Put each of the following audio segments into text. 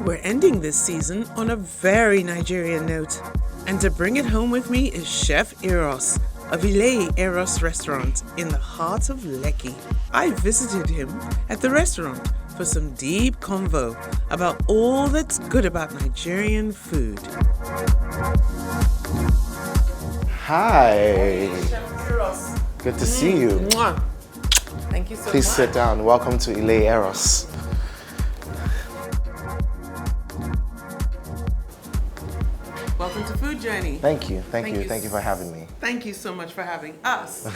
We're ending this season on a very Nigerian note. And to bring it home with me is Chef Eros of Ile Eros restaurant in the heart of Lekki. I visited him at the restaurant for some deep convo about all that's good about Nigerian food. Hi. Chef Eros. Good to see you. Mwah. Thank you so much. Please sit down. Welcome to Ile Eros. Welcome to Food Journey. Thank you for having me. Thank you so much for having us.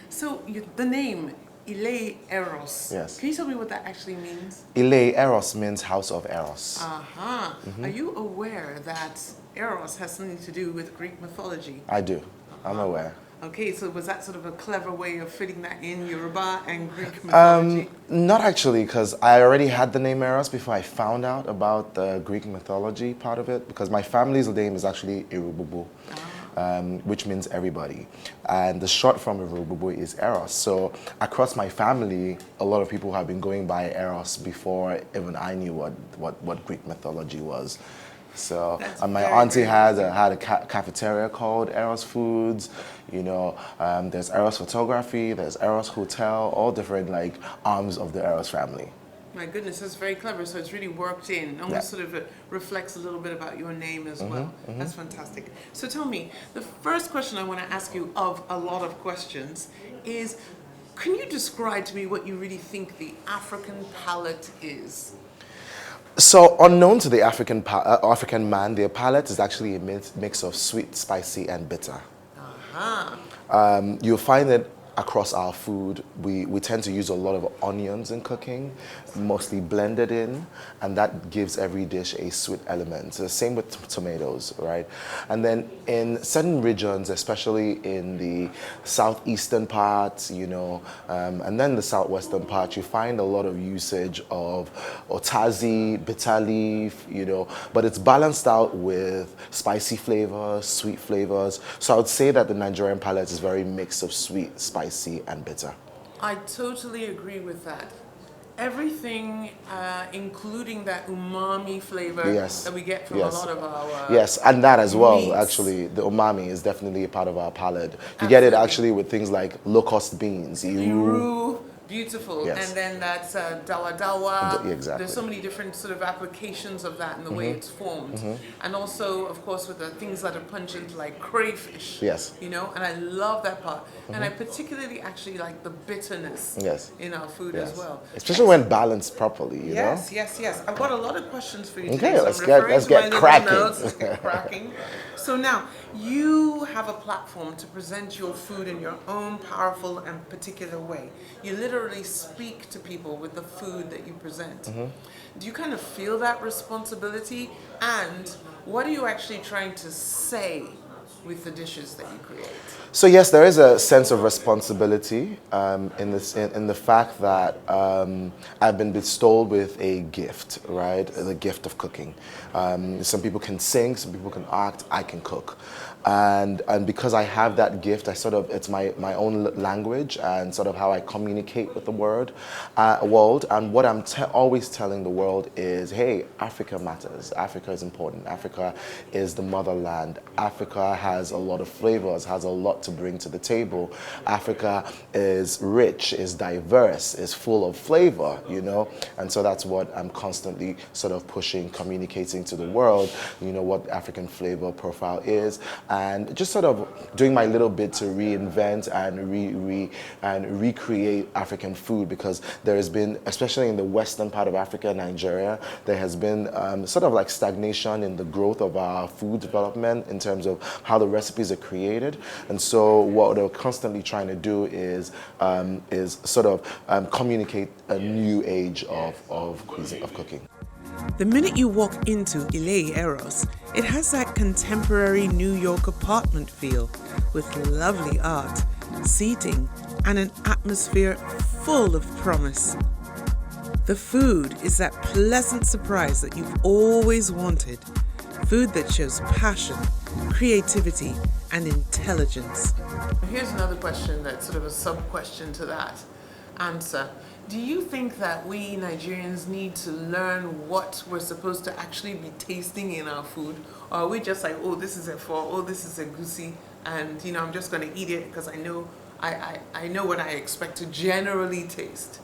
So the name Ile Eros. Yes. Can you tell me what that actually means? Ile Eros means house of Eros. Uh-huh. Are you aware that Eros has something to do with Greek mythology? I do. I'm aware. Okay, so was that sort of a clever way of fitting that in Yoruba and Greek mythology? Not actually, because I already had the name Eros before I found out about the Greek mythology part of it, because my family's name is actually Erogbogbo, which means everybody. And the short form of Erogbogbo is Eros. So across my family, a lot of people have been going by Eros before even I knew what Greek mythology was. So my auntie had a cafeteria called Eros Foods. You know, there's Eros Photography, there's Eros Hotel, all different arms of the Eros family. My goodness, that's very clever. So it's really worked in. Almost sort of reflects a little bit about your name as well. That's fantastic. So tell me, the first question I want to ask you of a lot of questions is, can you describe to me what you really think the African palate is? So unknown to the African man, their palate is actually a mix of sweet, spicy, and bitter. You'll find it across our food. We tend to use a lot of onions in cooking, mostly blended in, and that gives every dish a sweet element. So same with tomatoes, right? And then in certain regions, especially in the southeastern parts, and then the southwestern part, you find a lot of usage of otazi, bitter leaf, but it's balanced out with spicy flavors, sweet flavors. So I would say that the Nigerian palate is very mix of sweet, spicy, and bitter. I totally agree with that. Everything, including that umami flavor that we get from a lot of our Yes, and that as well, meats. actually. The umami is definitely a part of our palate. You get it actually with things like low-cost beans. Iru, beautiful. Yes. And then that's dawa dawa. Exactly. There's so many different sort of applications of that and the way it's formed. And also, of course, with the things that are pungent like crayfish. Yes. And I love that part. And I particularly actually like the bitterness in our food as well. Especially when balanced properly, you know? Yes. I've got a lot of questions for you Okay, today. let's So get cracking. Let's get cracking. So now, you have a platform to present your food in your own powerful and particular way. You literally speak to people with the food that you present. Do you kind of feel that responsibility? And what are you actually trying to say with the dishes that you create? So yes, there is a sense of responsibility in the fact that I've been bestowed with a gift, right? The gift of cooking. Some people can sing, some people can act, I can cook. And because I have that gift, it's my own language and sort of how I communicate with the world. And what I'm always telling the world is, hey, Africa matters. Africa is important. Africa is the motherland. Africa has a lot of flavors, has a lot to bring to the table. Africa is rich, is diverse, is full of flavor, And so that's what I'm constantly sort of pushing, communicating to the world, what African flavor profile is. And just sort of doing my little bit to reinvent and recreate African food, because there has been, especially in the western part of Africa, Nigeria, there has been sort of like stagnation in the growth of our food development in terms of how the recipes are created. And so what they're constantly trying to do is sort of communicate a new age of cuisine, of cooking. The minute you walk into Ile Eros, it has that contemporary New York apartment feel with lovely art, seating, and an atmosphere full of promise. The food is that pleasant surprise that you've always wanted. Food that shows passion, creativity, and intelligence. Here's another question that's sort of a sub-question to that answer. Do you think that we Nigerians need to learn what we're supposed to actually be tasting in our food? Or are we just like, oh, this is a pho, oh, this is a goosey, and you know, I'm just going to eat it because I know what I expect to generally taste?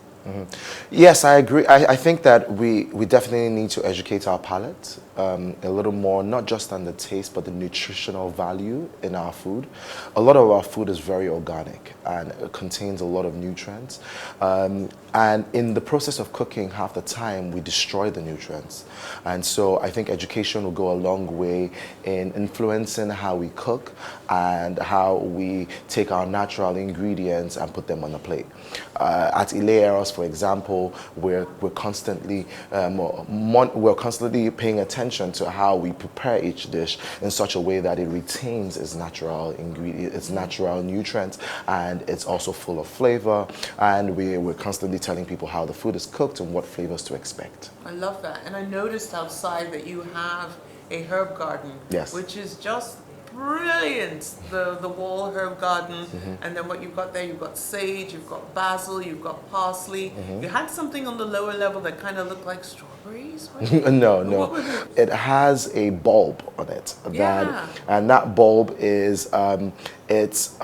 Yes, I agree. I think that we definitely need to educate our palate a little more, not just on the taste, but the nutritional value in our food. A lot of our food is very organic and it contains a lot of nutrients. And in the process of cooking, half the time we destroy the nutrients. And so I think education will go a long way in influencing how we cook and how we take our natural ingredients and put them on a plate. At Ile Eros, for example, we're constantly paying attention to how we prepare each dish in such a way that it retains its natural ingredients, its natural nutrients, and it's also full of flavor. And we're constantly telling people how the food is cooked and what flavors to expect. I love that. And I noticed outside that you have a herb garden, Yes. which is just brilliant. The wall herb garden, and then what you've got there, you've got sage, you've got basil, you've got parsley. You had something on the lower level that kind of looked like strawberries. No, What was it? it has a bulb on it. Yeah. And that bulb is it's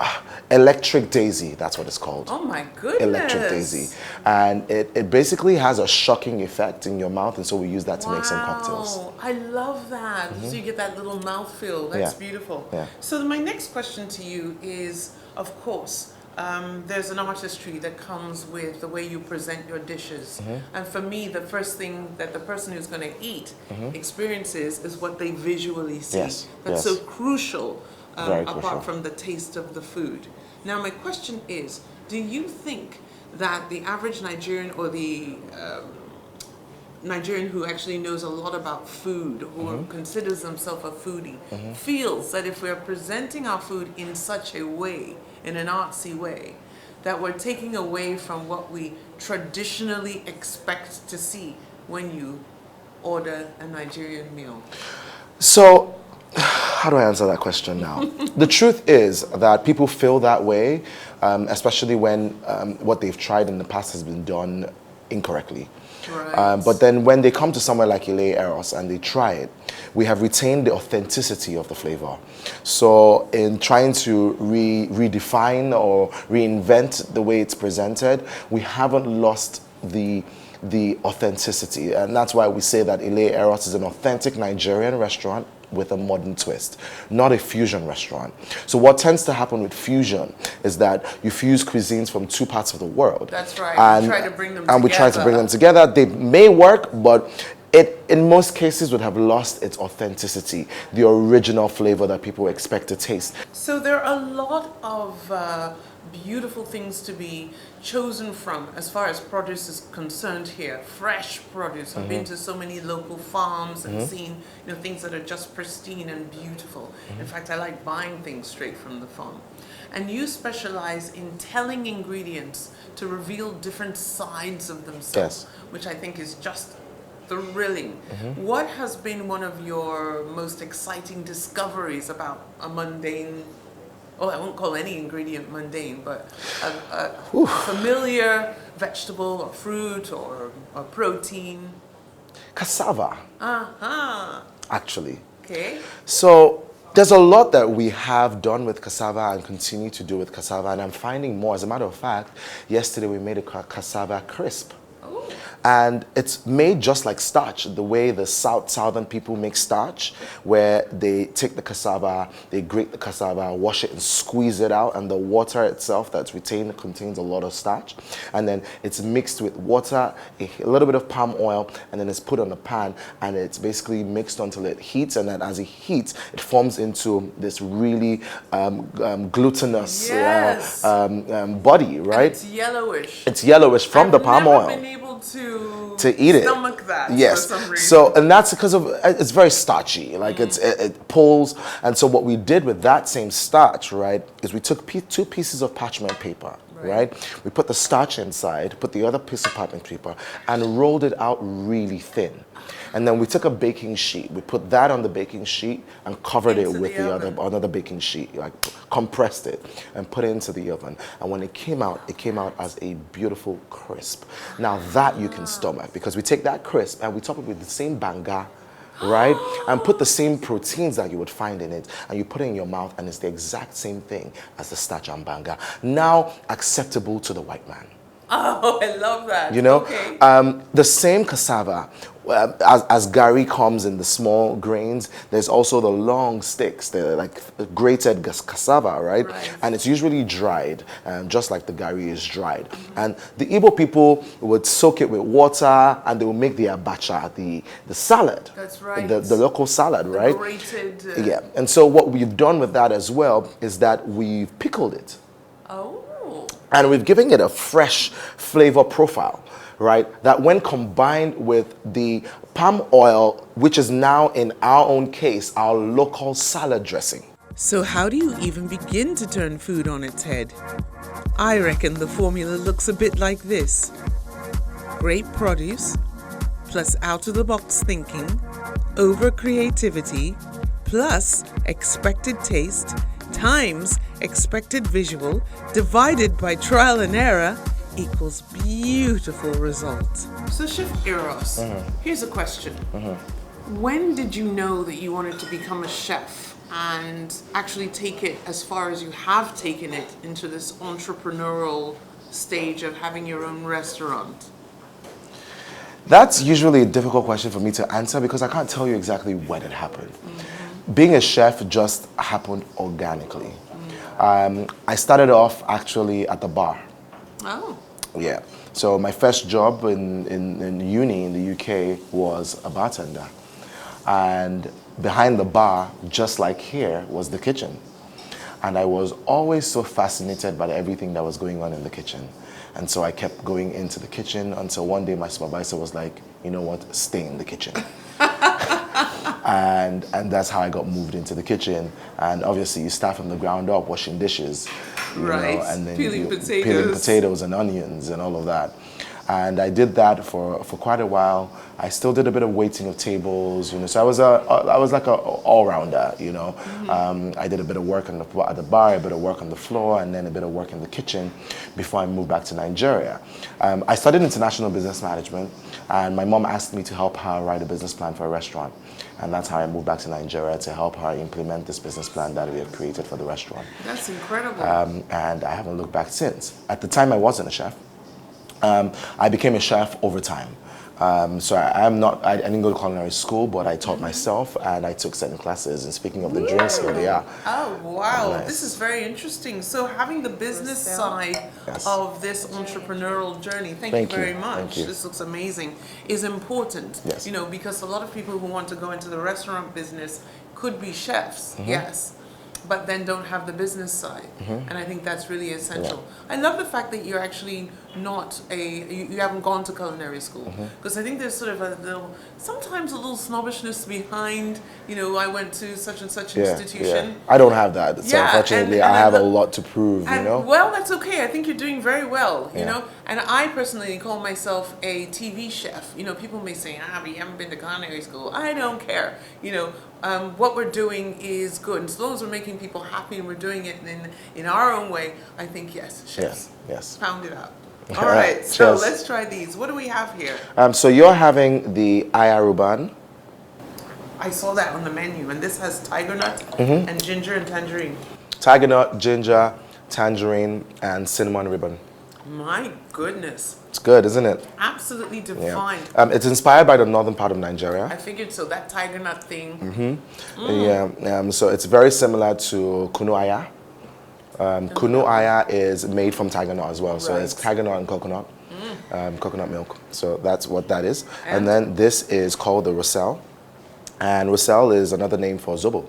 electric daisy. That's what it's called. Oh my goodness. Electric daisy. And it basically has a shocking effect in your mouth, and so we use that to make some cocktails. Wow, I love that. So you get that little mouthfeel. That's Yeah. beautiful. Yeah. So my next question to you is, of course, there's an artistry that comes with the way you present your dishes. And for me, the first thing that the person who's going to eat experiences is what they visually see. Yes, That's yes. so crucial, Very apart crucial. from the taste of the food. Now, my question is, do you think that the average Nigerian or the Nigerian who actually knows a lot about food, who considers themselves a foodie, feels that if we're presenting our food in such a way, in an artsy way, that we're taking away from what we traditionally expect to see when you order a Nigerian meal? So, how do I answer that question now? The truth is that people feel that way, especially when what they've tried in the past has been done incorrectly. Right. But then when they come to somewhere like Ile Eros and they try it, we have retained the authenticity of the flavor. So in trying to redefine or reinvent the way it's presented, we haven't lost the authenticity. And that's why we say that Ile Eros is an authentic Nigerian restaurant with a modern twist, not a fusion restaurant. So what tends to happen with fusion is that you fuse cuisines from two parts of the world. That's right. And, we try to bring them and together. we try to bring them together. They may work, but it, in most cases, would have lost its authenticity, the original flavor that people expect to taste. So there are a lot of beautiful things to be chosen from as far as produce is concerned here. Fresh produce. I've been to so many local farms and seen things that are just pristine and beautiful. In fact, I like buying things straight from the farm. And you specialize in telling ingredients to reveal different sides of themselves, which I think is just thrilling. What has been one of your most exciting discoveries about a mundane, I won't call any ingredient mundane, but a familiar vegetable or fruit or protein? Cassava, Uh-huh. actually. Okay. So there's a lot that we have done with cassava and continue to do with cassava, and I'm finding more. As a matter of fact, yesterday we made a cassava crisp. And it's made just like starch, the way the southern people make starch, where they take the cassava, they grate the cassava, wash it and squeeze it out, and the water itself that's retained contains a lot of starch. And then it's mixed with water, a little bit of palm oil, and then it's put on a pan, and it's basically mixed until it heats, and then as it heats, it forms into this really glutinous body, right? And it's yellowish. It's yellowish from the palm oil. I've never been able to eat it. Stomach that Yes. for some reason. So, and that's because of it's very starchy. Like it pulls. And so what we did with that same starch, right, is we took two pieces of parchment paper, right? We put the starch inside, put the other piece of parchment paper, and rolled it out really thin. And then we took a baking sheet, we put that on the baking sheet and covered it with the other another baking sheet, like compressed it and put it into the oven. And when it came out as a beautiful crisp. Now that you can stomach, because we take that crisp and we top it with the same banga, right? And put the same proteins that you would find in it, and you put it in your mouth, and it's the exact same thing as the starch and banga. Now acceptable to the white man. Oh, I love that. You know, okay. The same cassava, as gari comes in the small grains, there's also the long sticks. They're like grated cassava, right? And it's usually dried, just like the gari is dried. And the Igbo people would soak it with water, and they will make the abacha, the salad. That's right. The local salad, right? Grated. Yeah. And so what we've done with that as well is that we've pickled it. Oh. And we've given it a fresh flavor profile, right? That when combined with the palm oil, which is now in our own case, our local salad dressing. So how do you even begin to turn food on its head? I reckon the formula looks a bit like this. Great produce, plus out-of-the-box thinking, over creativity, plus expected taste, times expected visual, divided by trial and error, equals beautiful result. So Chef Eros, here's a question. When did you know that you wanted to become a chef and actually take it as far as you have taken it into this entrepreneurial stage of having your own restaurant? That's usually a difficult question for me to answer because I can't tell you exactly when it happened. Being a chef just happened organically. I started off actually at the bar. Oh. Yeah. So my first job in uni in the UK was a bartender. And behind the bar, just like here, was the kitchen. And I was always so fascinated by everything that was going on in the kitchen. And so I kept going into the kitchen until one day my supervisor was like, you know what, stay in the kitchen. And that's how I got moved into the kitchen. And obviously you start from the ground up, washing dishes, you know, and then peeling potatoes and onions and all of that. And I did that for quite a while. I still did a bit of waiting of tables, you know. So I was like a all-rounder, you know. I did a bit of work at the bar, a bit of work on the floor, and then a bit of work in the kitchen before I moved back to Nigeria. I studied international business management, and my mom asked me to help her write a business plan for a restaurant. And that's how I moved back to Nigeria to help her implement this business plan that we had created for the restaurant. That's incredible. And I haven't looked back since. At the time, I wasn't a chef. I became a chef over time. So I didn't go to culinary school, but I taught myself and I took certain classes. And speaking of the drinks, here they are. Oh, wow. Nice. This is very interesting. So having the business side of this entrepreneurial journey, thank you very much. Thank you. This looks amazing, is important. Yes. You know, because a lot of people who want to go into the restaurant business could be chefs, yes, but then don't have the business side. And I think that's really essential. I love the fact that you're actually not you haven't gone to culinary school, because I think there's sort of sometimes a little snobbishness behind, you know, I went to such and such institution. I don't have that. So unfortunately, I have a lot to prove, you know. Well, that's okay. I think you're doing very well, you know. And I personally call myself a TV chef. You know, people may say, but you haven't been to culinary school. I don't care. You know, what we're doing is good. And as long as we're making people happy and we're doing it in our own way, I think, yes, chefs. Yes. Pound it out. All right, so let's try these. What do we have here? So you're having the ayaruban. I saw that on the menu, and this has tiger nut and ginger and tangerine. Tiger nut, ginger, tangerine, and cinnamon ribbon. My goodness. It's good, isn't it? Absolutely defined. It's inspired by the northern part of Nigeria. I figured so, that tiger nut thing. So it's very similar to kunu aya. Kunu aya is made from tiger nut as well. So it's tiger nut and coconut, coconut milk. So that's what that is. And then this is called the roselle. And roselle is another name for zobo.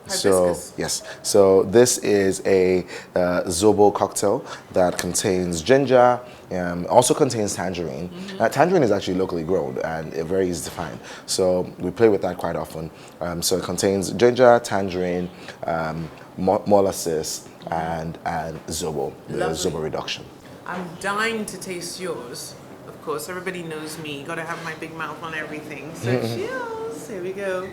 So yes, so this is a zobo cocktail that contains ginger, also contains tangerine. Tangerine is actually locally grown and very easy to find. So we play with that quite often. So it contains ginger, tangerine, molasses, and Zobo, the Lovely. Zobo reduction. I'm dying to taste yours. Of course, everybody knows me. Got to have my big mouth on everything. So cheers. Here we go.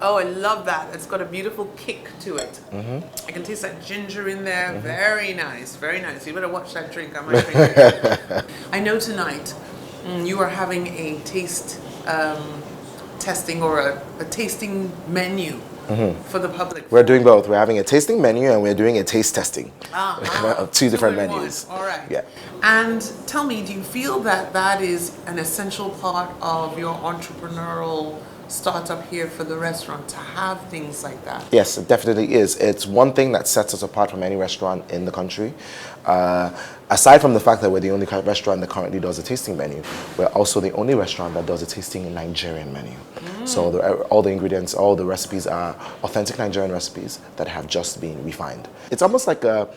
Oh, I love that. It's got a beautiful kick to it. I can taste that ginger in there. Very nice, very nice. You better watch that drink. I might drink it. I know tonight you are having a taste testing or a tasting menu for the public. We're doing both. We're having a tasting menu and we're doing a taste testing. Two different in one. menus. All right. Yeah. And tell me, do you feel that that is an essential part of your entrepreneurial startup here for the restaurant to have things like that? Yes, it definitely is. It's one thing that sets us apart from any restaurant in the country. Aside from the fact that we're the only restaurant that currently does a tasting menu, we're also the only restaurant that does a tasting Nigerian menu. So all the ingredients, all the recipes are authentic Nigerian recipes that have just been refined. It's almost like a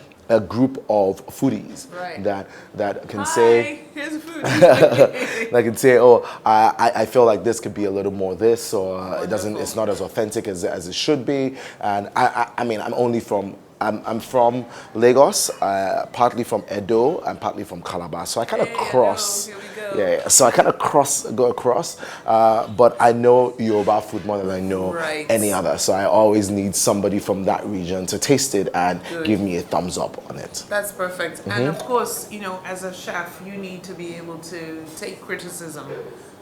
group of foodies that can say, here's the food. that can say, oh, I feel like this could be a little more this, or it's not as authentic as it should be. And I mean, I'm from Lagos, partly from Edo and partly from Calabar. So I kind of cross. Here we go. Yeah. So I kind of go across, but I know Yoruba food more than I know any other. So I always need somebody from that region to taste it and give me a thumbs up on it. That's perfect. And of course, you know, as a chef, you need to be able to take criticism.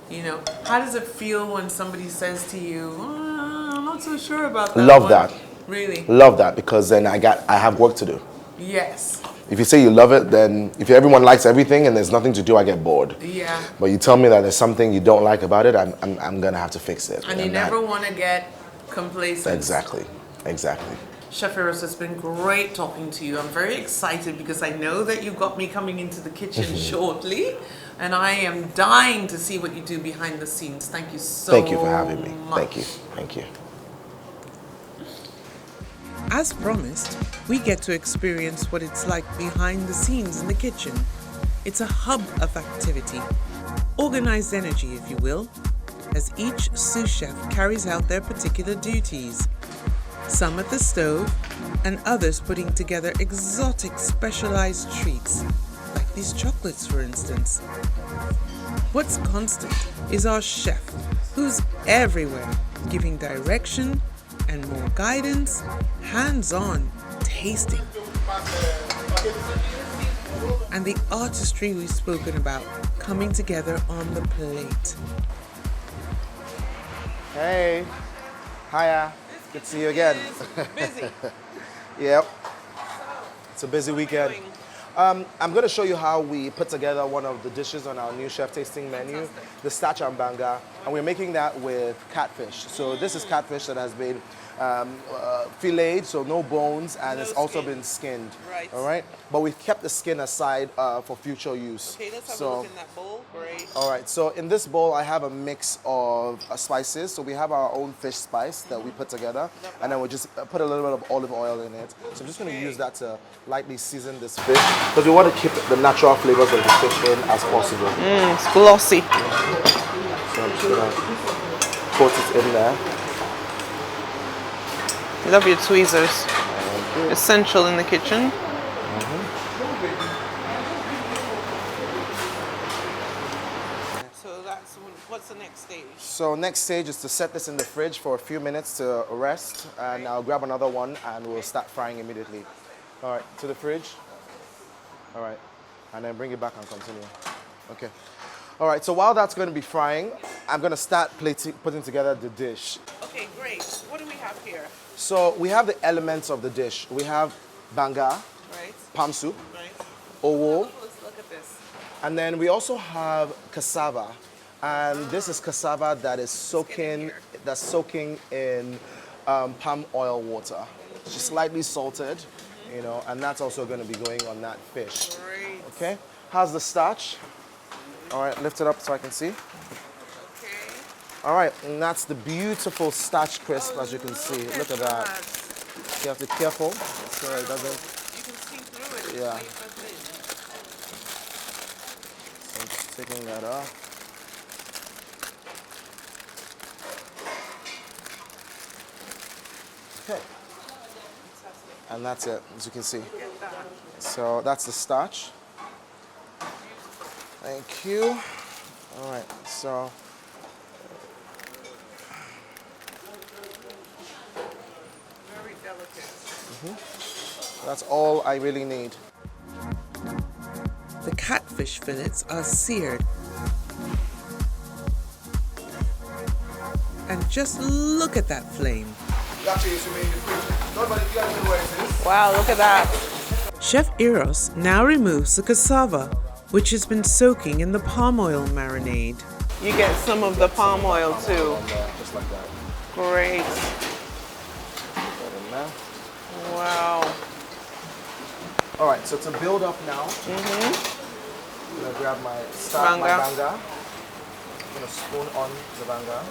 You know, how does it feel when somebody says to you, I'm not so sure about that? Love that. Really? Love that, because then I have work to do. Yes. If you say you love it, then if everyone likes everything and there's nothing to do, I get bored. Yeah. But you tell me that there's something you don't like about it, I'm gonna have to fix it. And you never want to get complacent. Exactly. Chef Eros, it's been great talking to you. I'm very excited because I know that you've got me coming into the kitchen shortly, and I am dying to see what you do behind the scenes. Thank you so much. Thank you for having me. Thank you. As promised, we get to experience what it's like behind the scenes in the kitchen. It's a hub of activity, organized energy, if you will, as each sous chef carries out their particular duties. Some at the stove, and others putting together exotic specialized treats, like these chocolates, for instance. What's constant is our chef, who's everywhere, giving direction and more guidance, hands-on, tasting. And the artistry we've spoken about coming together on the plate. Hey, hiya, good to see you again. Busy. Yep, it's a busy weekend. I'm going to show you how we put together one of the dishes on our new chef tasting menu, the starch and banga, and we're making that with catfish. So this is catfish that has been filleted, so no bones, and it's also been skinned. Right. All right, but we've kept the skin aside for future use. Okay, let's have a look in that bowl. Great. All right, so in this bowl I have a mix of spices. So we have our own fish spice that we put together, and then we just put a little bit of olive oil in it. So I'm just going to use that to lightly season this fish, because we want to keep the natural flavors of the fish in as possible. It's glossy. So I'm just going to put it in there. Love your tweezers. Essential in the kitchen. So what's the next stage? So next stage is to set this in the fridge for a few minutes to rest, and I'll grab another one and we'll start frying immediately. All right, to the fridge. All right, and then bring it back and continue. Okay. All right, so while that's going to be frying, I'm going to start putting together the dish. Okay, great. What do we have here? So we have the elements of the dish. We have banga, palm soup, owo, Let's look at this. and then we also have cassava. And this is cassava that is soaking in palm oil water. It's just slightly salted, you know, and that's also going to be going on that fish. Great. Okay, how's the starch? All right, lift it up so I can see. Okay. All right, and that's the beautiful starch crisp, as you can see. Look at that. You have to be careful so it doesn't. You can see through it. Yeah. So I'm just taking that off. Okay. And that's it, as you can see. So that's the starch. Thank you. All right, so. Very delicate. That's all I really need. The catfish fillets are seared. And just look at that flame. Wow, look at that. Chef Eros now removes the cassava, which has been soaking in the palm oil marinade. You get some of the palm oil too. Just like that. Great. Put in there. Wow. All right, so to build up now, I'm gonna grab my Banga. banga. I'm gonna spoon on the banga.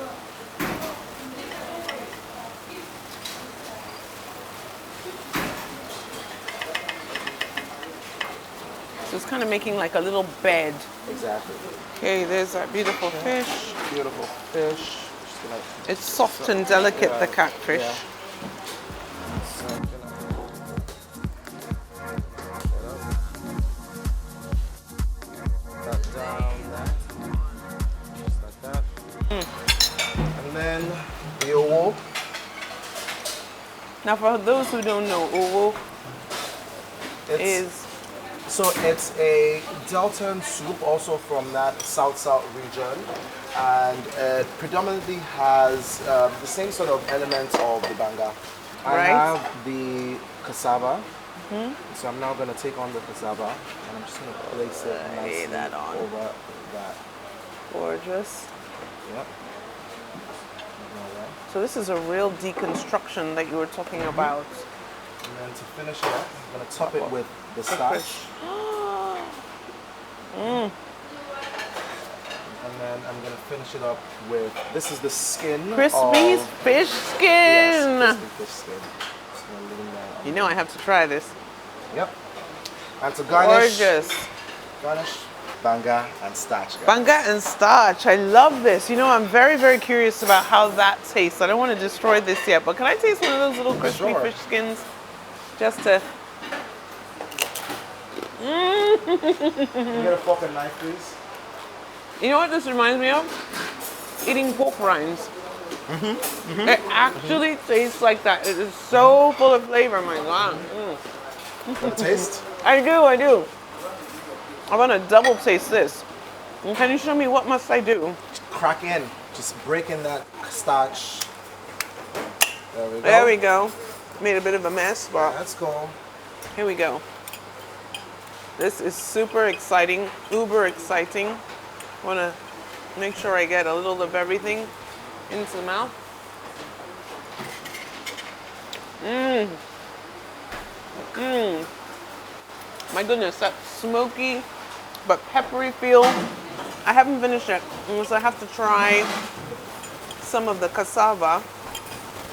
So it's kind of making like a little bed. Exactly. Okay, there's that beautiful fish. Beautiful fish. Just gonna, It's soft and delicate, yeah, the catfish. yeah. So I'm gonna that down there. Just like that. And then the owo. Now, for those who don't know, owo is So it's a Delton soup, also from that South region, and it predominantly has the same sort of elements of the banga. I Right. have the cassava, so I'm now going to take on the cassava, and I'm just going to place it nicely that on. over that. gorgeous. Yep. So this is a real deconstruction that you were talking about. And then to finish it up, I'm going to top it with the starch. And then I'm going to finish it up with, this is the skin Crispy of, fish skin. yes, crispy fish skin. Just going to lean that on. You know I have to try this. Yep. And to garnish, Gorgeous. garnish banga and starch. guys. Banga and starch. I love this. You know, I'm very, very curious about how that tastes. I don't want to destroy this yet, but can I taste one of those little crispy Sure. fish skins? Just to... Can you get a fork and knife, please? You know what this reminds me of? Eating pork rinds. It actually tastes like that. It is so full of flavor, my God. Want to taste? I do. I want to double taste this. And can you show me what must I do? Crack in. Just break in that starch. There we go. There we go. Made a bit of a mess, but That's cool. here we go. This is super exciting, uber exciting. I want to make sure I get a little of everything into the mouth. My goodness, that smoky but peppery feel. I haven't finished it, so I have to try some of the cassava.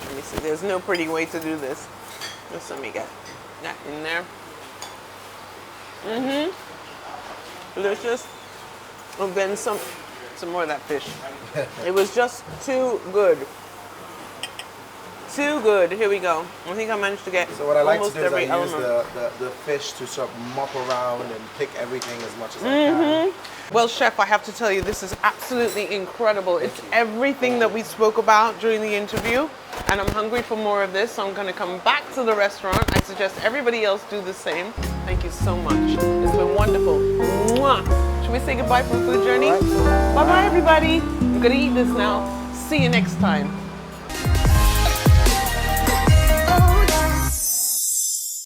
Let me see, there's no pretty way to do this. Just let me get that in there. Delicious. And then some more of that fish. It was just too good. Too good. Here we go. I think I managed to get So what I like to almost do is I every use element. the fish to sort of mop around and pick everything as much as I can. Well, Chef, I have to tell you, this is absolutely incredible. It's everything that we spoke about during the interview, and I'm hungry for more of this, so I'm going to come back to the restaurant. I suggest everybody else do the same. Thank you so much. It's been wonderful. Mwah. Should we say goodbye from Food Journey? All right. Bye-bye, everybody. I'm going to eat this now. See you next time.